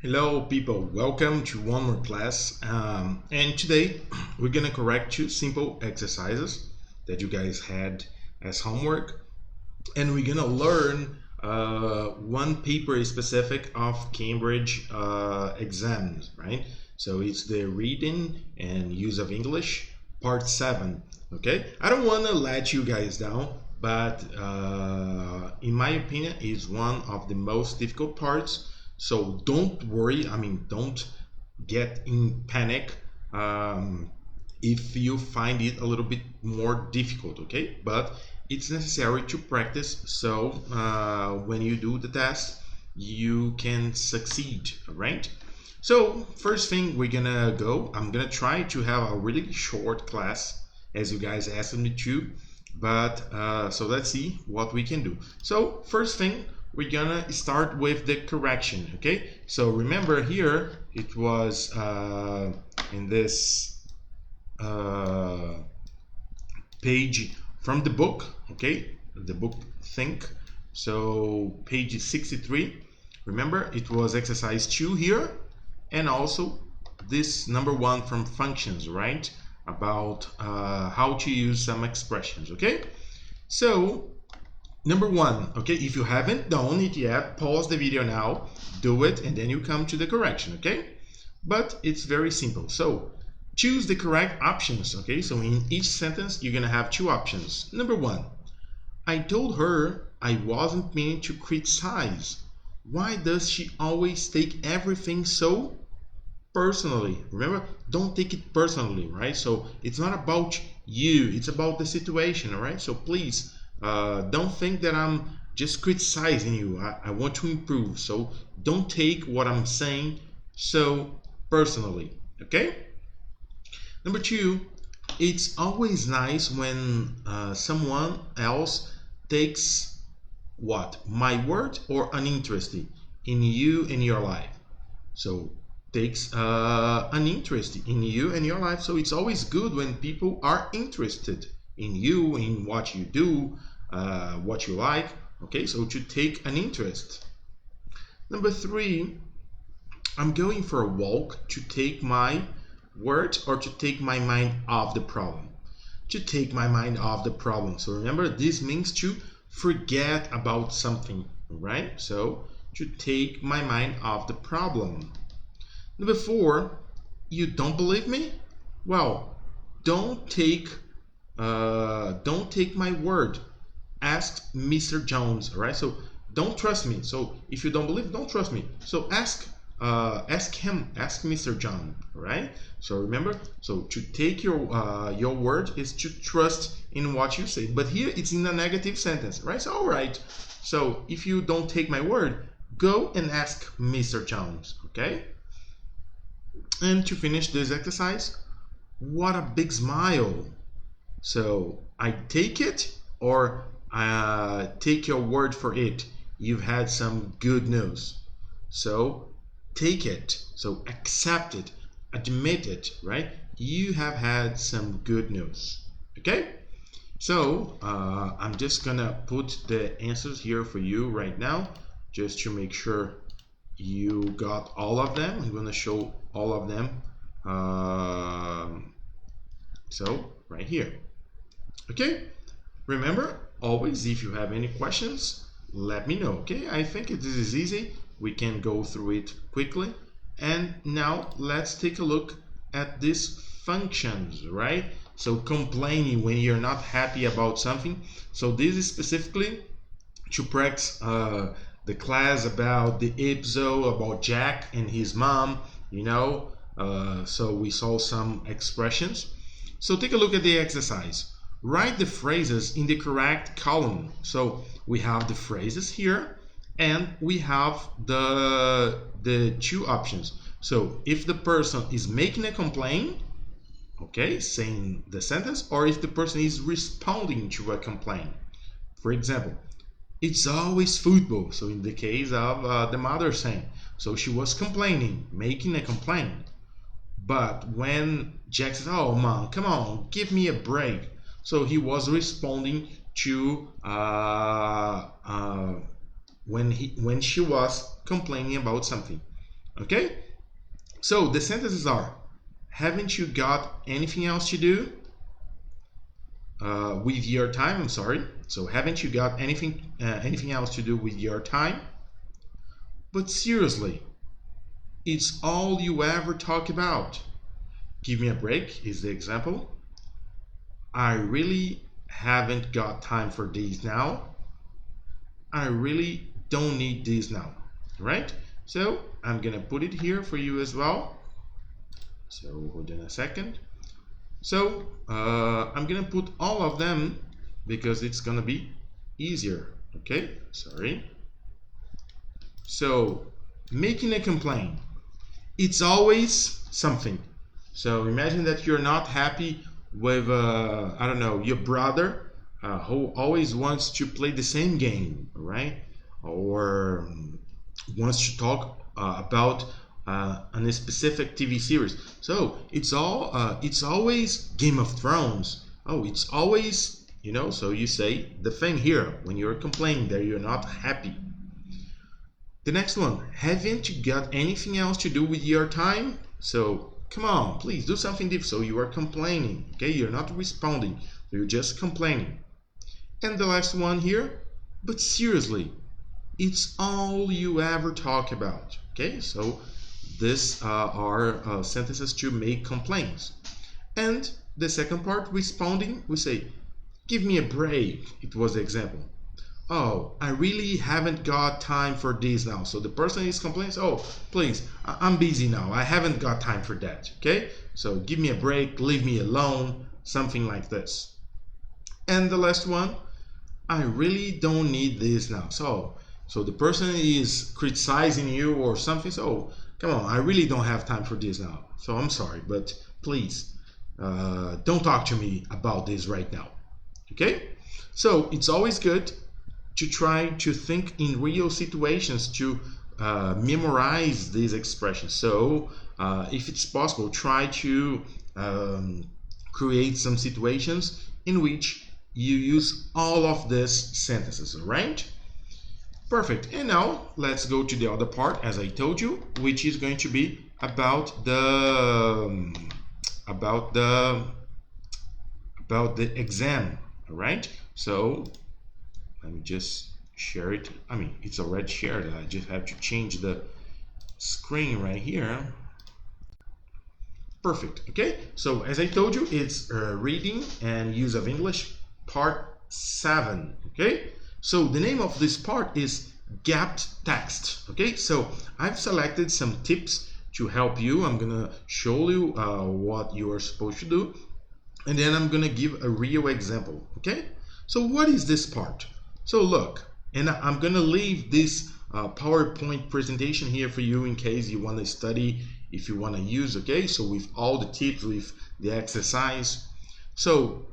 Hello people, welcome to one more class and today we're gonna correct two simple exercises that you guys had as homework, and we're gonna learn one paper specific of Cambridge exams, right? So it's the reading and use of English part 7. Okay, I don't want to let you guys down, but in my opinion is one of the most difficult parts, so don't worry. Don't get in panic if you find it a little bit more difficult, okay? But it's necessary to practice, so when you do the test, you can succeed, all right? So first thing I'm gonna try to have a really short class as you guys asked me to, but so let's see what we can do. So first thing, we're gonna start with the correction, okay? So remember here it was in this page from the book, okay? The book Think. So page 63. Remember it was exercise 2 here, and also this number 1 from functions, right? About how to use some expressions, okay? So number 1, okay, if you haven't done it yet, pause the video now, do it, and then you come to the correction, okay? But it's very simple. So choose the correct options, okay? So in each sentence, you're gonna have two options. Number 1, I told her I wasn't meaning to criticize. Why does she always take everything so personally? Remember, don't take it personally, right? So it's not about you, it's about the situation, all right? So please don't think that I'm just criticizing you. I want to improve, so don't take what I'm saying so personally, okay? Number 2, it's always nice when someone else takes what? My word or an interest in you and your life. So takes an interest in you and your life. So it's always good when people are interested in you, in what you do, what you like. Okay, so to take an interest. Number 3, I'm going for a walk to take my word or to take my mind off the problem. To take my mind off the problem. So remember, this means to forget about something, right? So to take my mind off the problem. Number 4, you don't believe me? Well, don't take my word. Ask Mr. Jones, all right? So don't trust me. So if you don't believe, don't trust me. So ask him, ask Mr. John, all right? So remember, so to take your word is to trust in what you say. But here it's in a negative sentence, right? So all right. So if you don't take my word, go and ask Mr. Jones, okay? And to finish this exercise, what a big smile. So I take it, or take your word for it. You've had some good news. So take it. So accept it. Admit it, right? You have had some good news. Okay? So I'm just gonna put the answers here for you right now, just to make sure you got all of them. I'm gonna show all of them. So right here. Okay, remember, always, if you have any questions, let me know. Okay, I think this is easy. We can go through it quickly. And now let's take a look at these functions, right? So complaining when you're not happy about something. So this is specifically to practice the class about the ipso, about Jack and his mom, so we saw some expressions. So take a look at the exercise. Write the phrases in the correct column. So we have the phrases here, and we have the two options. So if the person is making a complaint, okay, saying the sentence, or if the person is responding to a complaint. For example, it's always football. So in the case of the mother saying, so she was complaining, making a complaint. But when Jack says, "Oh, mom, come on, give me a break," so he was responding to when she was complaining about something. Okay, so the sentences are: haven't you got anything else to do with your time? I'm sorry. So haven't you got anything else to do with your time? But seriously, it's all you ever talk about. Give me a break is the example. I really haven't got time for these now. I really don't need these now. Right? So I'm gonna put it here for you as well. So hold on a second. So I'm gonna put all of them because it's gonna be easier. Okay, sorry. So making a complaint, it's always something. So imagine that you're not happy with I don't know, your brother who always wants to play the same game, right? Or wants to talk about on a specific TV series. So it's always Game of Thrones. Oh, it's always, you know. So you say the thing here when you're complaining that you're not happy. The next one, haven't you got anything else to do with your time? So come on, please do something different. So you are complaining, okay? You're not responding. You're just complaining. And the last one here, but seriously, it's all you ever talk about, okay? So these are sentences to make complaints. And the second part, responding, we say, give me a break. It was the example. Oh, I really haven't got time for this now. So the person is complaining, oh, please, I'm busy now. I haven't got time for that, okay? So give me a break, leave me alone, something like this. And the last one, I really don't need this now. So the person is criticizing you or something. So come on, I really don't have time for this now. So I'm sorry, but please don't talk to me about this right now. Okay? So it's always good to try to think in real situations to memorize these expressions. So if it's possible, try to create some situations in which you use all of these sentences, all right? Perfect. And now let's go to the other part, as I told you, which is going to be about the exam, all right? So let me just share it. I mean, it's already shared. I just have to change the screen right here. Perfect. Okay. So as I told you, it's reading and use of English, part 7. Okay. So the name of this part is gapped text. Okay. So I've selected some tips to help you. I'm gonna show you what you are supposed to do, and then I'm gonna give a real example. Okay. So what is this part? So look, and I'm gonna leave this PowerPoint presentation here for you in case you want to study, if you want to use. Okay, so with all the tips, with the exercise. So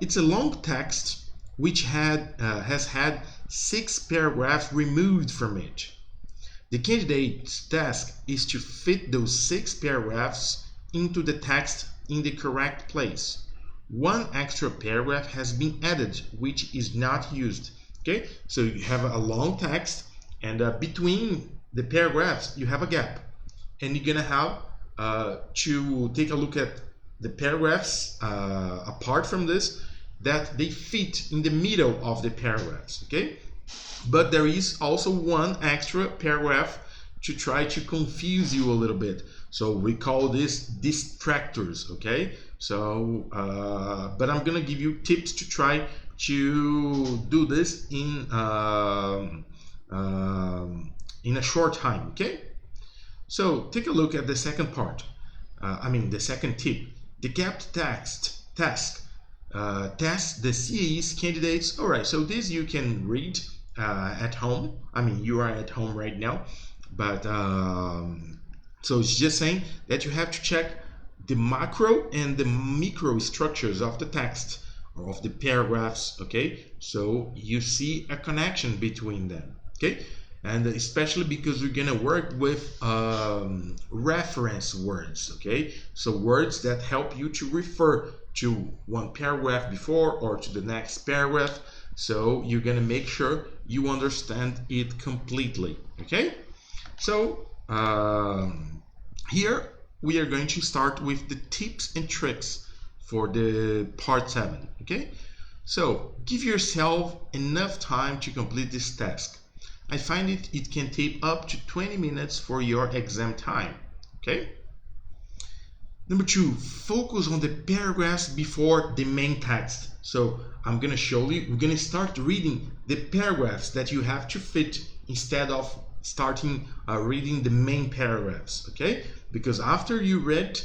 it's a long text which has had 6 paragraphs removed from it. The candidate's task is to fit those 6 paragraphs into the text in the correct place. 1 extra paragraph has been added which is not used. Okay, so you have a long text, and between the paragraphs you have a gap, and you're gonna have to take a look at the paragraphs apart from this, that they fit in the middle of the paragraphs. Okay, but there is also 1 extra paragraph to try to confuse you a little bit. So we call this distractors. Okay, so but I'm gonna give you tips to try to do this in a short time. Okay, so take a look at the second part. The second tip, the gapped text task. Test the CAE's candidates. All right, so this you can read at home. I mean, you are at home right now, but so it's just saying that you have to check the macro and the micro structures of the text or of the paragraphs. Okay, so you see a connection between them. Okay, and especially because we're gonna work with reference words. Okay, so words that help you to refer to one paragraph before or to the next paragraph. So you're gonna make sure you understand it completely. Okay, so here we are going to start with the tips and tricks for the part 7. Okay, so give yourself enough time to complete this task. I find it can take up to 20 minutes for your exam time. Okay. Number 2, focus on the paragraphs before the main text. So I'm going to show you, we're going to start reading the paragraphs that you have to fit instead of starting reading the main paragraphs. Okay, because after you read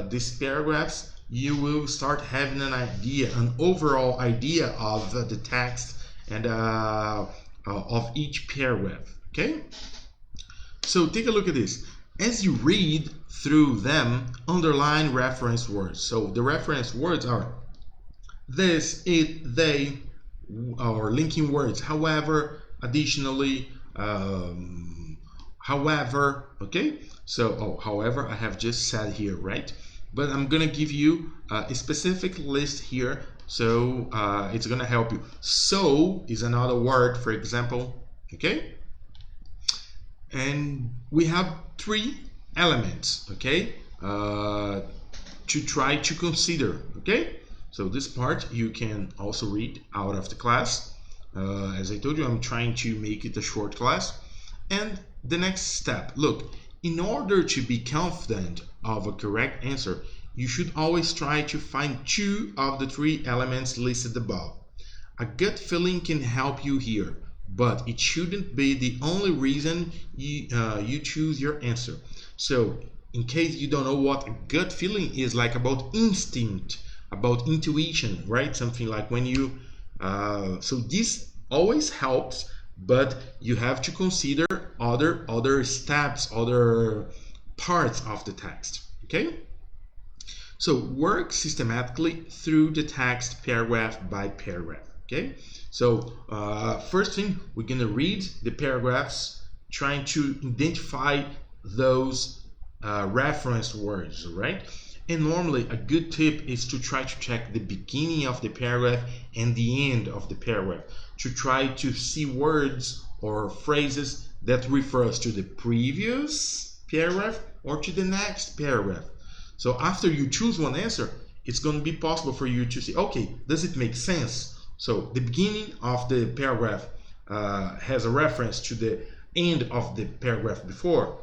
these paragraphs, you will start having an idea, an overall idea of the text and of each paragraph. Okay, so take a look at this. As you read through them, underline reference words. So the reference words are this, it, they, or linking words, however, additionally, however. Okay, so however I have just said here, right? But I'm gonna give you a specific list here, so it's gonna help you. So is another word, for example. Okay, and we have 3 elements, okay, to try to consider. Okay, so this part you can also read out of the class. As I told you, I'm trying to make it a short class. And the next step, look, in order to be confident of a correct answer, you should always try to find 2 of the 3 elements listed above. A gut feeling can help you here, but it shouldn't be the only reason you choose your answer. So in case you don't know what a gut feeling is, like about instinct, about intuition, right? Something like when you so this always helps, but you have to consider other steps, other parts of the text. Okay, so work systematically through the text paragraph by paragraph. Okay, so first thing, we're gonna read the paragraphs, trying to identify those reference words, right? And normally a good tip is to try to check the beginning of the paragraph and the end of the paragraph to try to see words or phrases that refers to the previous paragraph or to the next paragraph. So after you choose one answer, it's going to be possible for you to see, okay, does it make sense? So the beginning of the paragraph has a reference to the end of the paragraph before,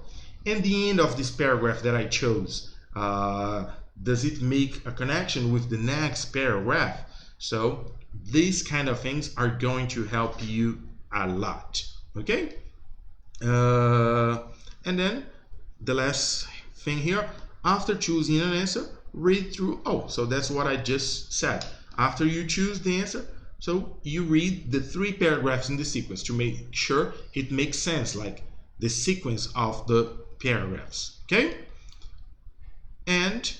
and the end of this paragraph that I chose, does it make a connection with the next paragraph? So these kind of things are going to help you a lot. Okay, and then the last thing here, after choosing an answer, read through. Oh, so that's what I just said. After you choose the answer, so you read the 3 paragraphs in the sequence to make sure it makes sense, like the sequence of the paragraphs. Okay, and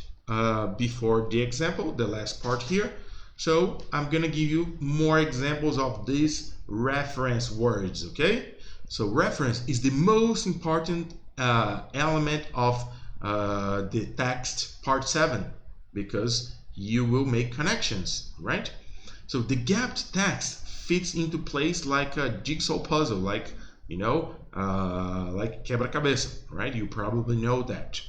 before the example, the last part here, so I'm gonna give you more examples of these reference words. Okay, so reference is the most important element of the text part 7, because you will make connections, right? So the gapped text fits into place like a jigsaw puzzle, like, you know, like quebra-cabeça, right? You probably know that.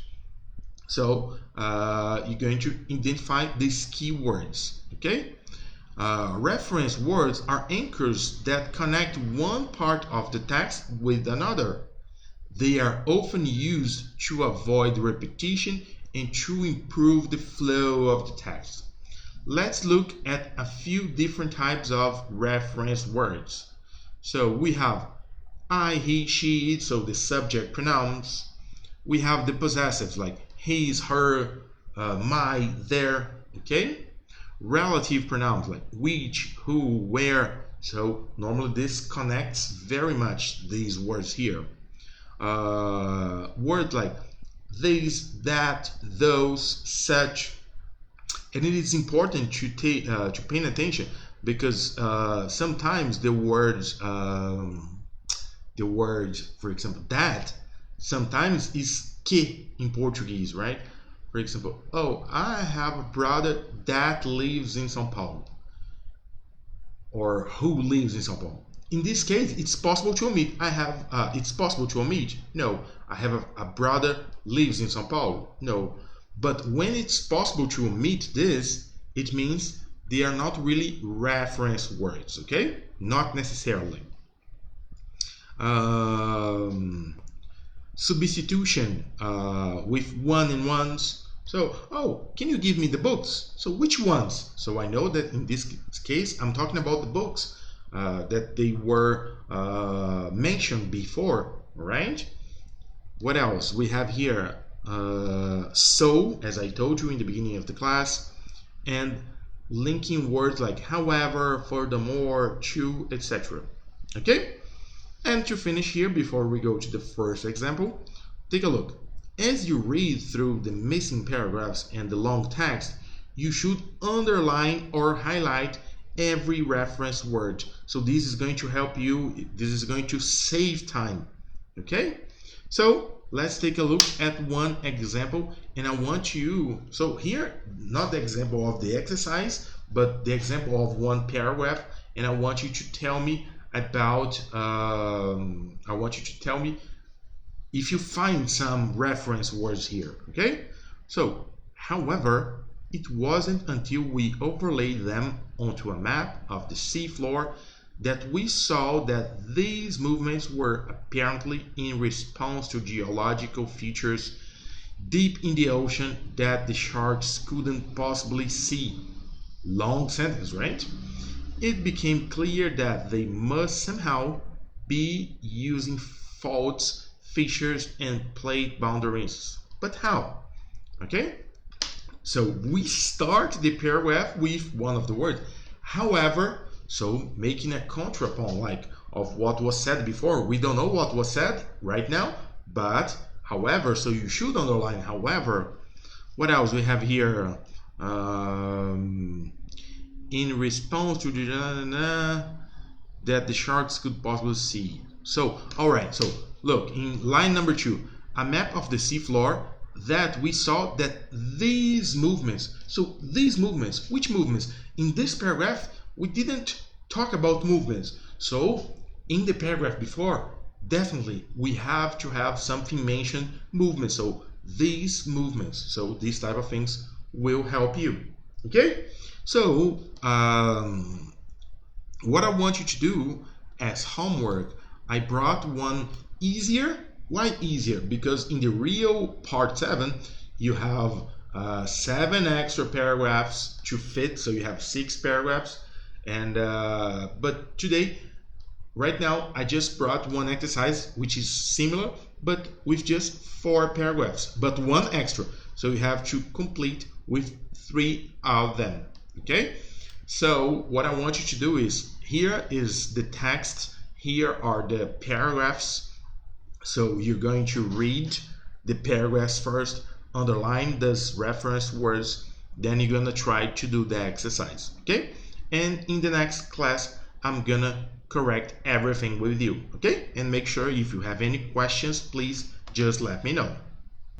So you're going to identify these keywords. Okay, reference words are anchors that connect one part of the text with another. They are often used to avoid repetition and to improve the flow of the text. Let's look at a few different types of reference words. So we have I, he, she, it, so the subject pronouns. We have the possessives like his, her, my, their. Okay, relative pronouns like which, who, where. So normally this connects very much these words here. Words like these, that, those, such. And it is important to pay attention, because sometimes the words, for example, that sometimes is que in Portuguese, right? For example, oh, I have a brother that lives in São Paulo, or who lives in São Paulo. in this case, it's possible to omit. It's possible to omit. No, I have a brother lives in São Paulo. No, but when it's possible to omit this, it means they are not really reference words. Okay, not necessarily. Substitution with one and ones. So, oh, can you give me the books? So which ones? So I know that in this case, I'm talking about the books that they were mentioned before, right? What else? We have here so, as I told you in the beginning of the class, and linking words like however, furthermore, to, etc. Okay? And to finish here, before we go to the first example, take a look. As you read through the missing paragraphs and the long text, you should underline or highlight every reference word. So this is going to help you, this is going to save time. Okay? So let's take a look at one example, and I want you, so here, not the example of the exercise, but the example of one paragraph, and I want you to tell me about, if you find some reference words here, okay? So, however, it wasn't until we overlaid them onto a map of the seafloor that we saw that these movements were apparently in response to geological features deep in the ocean that the sharks couldn't possibly see. Long sentence, right? It became clear that they must somehow be using faults, fissures, and plate boundaries. But how? Okay? So we start the paragraph with one of the words. However, so making a contrapunct like of what was said before. We don't know what was said right now, but however, so you should underline however. What else we have here? In response to the that the sharks could possibly see. So, all right. So look, in line number 2, a map of the seafloor that we saw that these movements. So these movements, which movements? In this paragraph, we didn't talk about movements. So in the paragraph before, definitely we have to have something mentioned movements. So these movements. So these type of things will help you. Okay? So what I want you to do as homework, I brought one easier. Why easier? Because in the real part 7, you have 7 extra paragraphs to fit, so you have 6 paragraphs. And but today, right now, I just brought one exercise which is similar, but with just 4 paragraphs, but 1 extra. So you have to complete with 3 of them. Okay? So what I want you to do is, here is the text, here are the paragraphs. So you're going to read the paragraphs first, underline those reference words, then you're gonna try to do the exercise. Okay? And in the next class, I'm gonna correct everything with you. Okay? And make sure if you have any questions, please just let me know.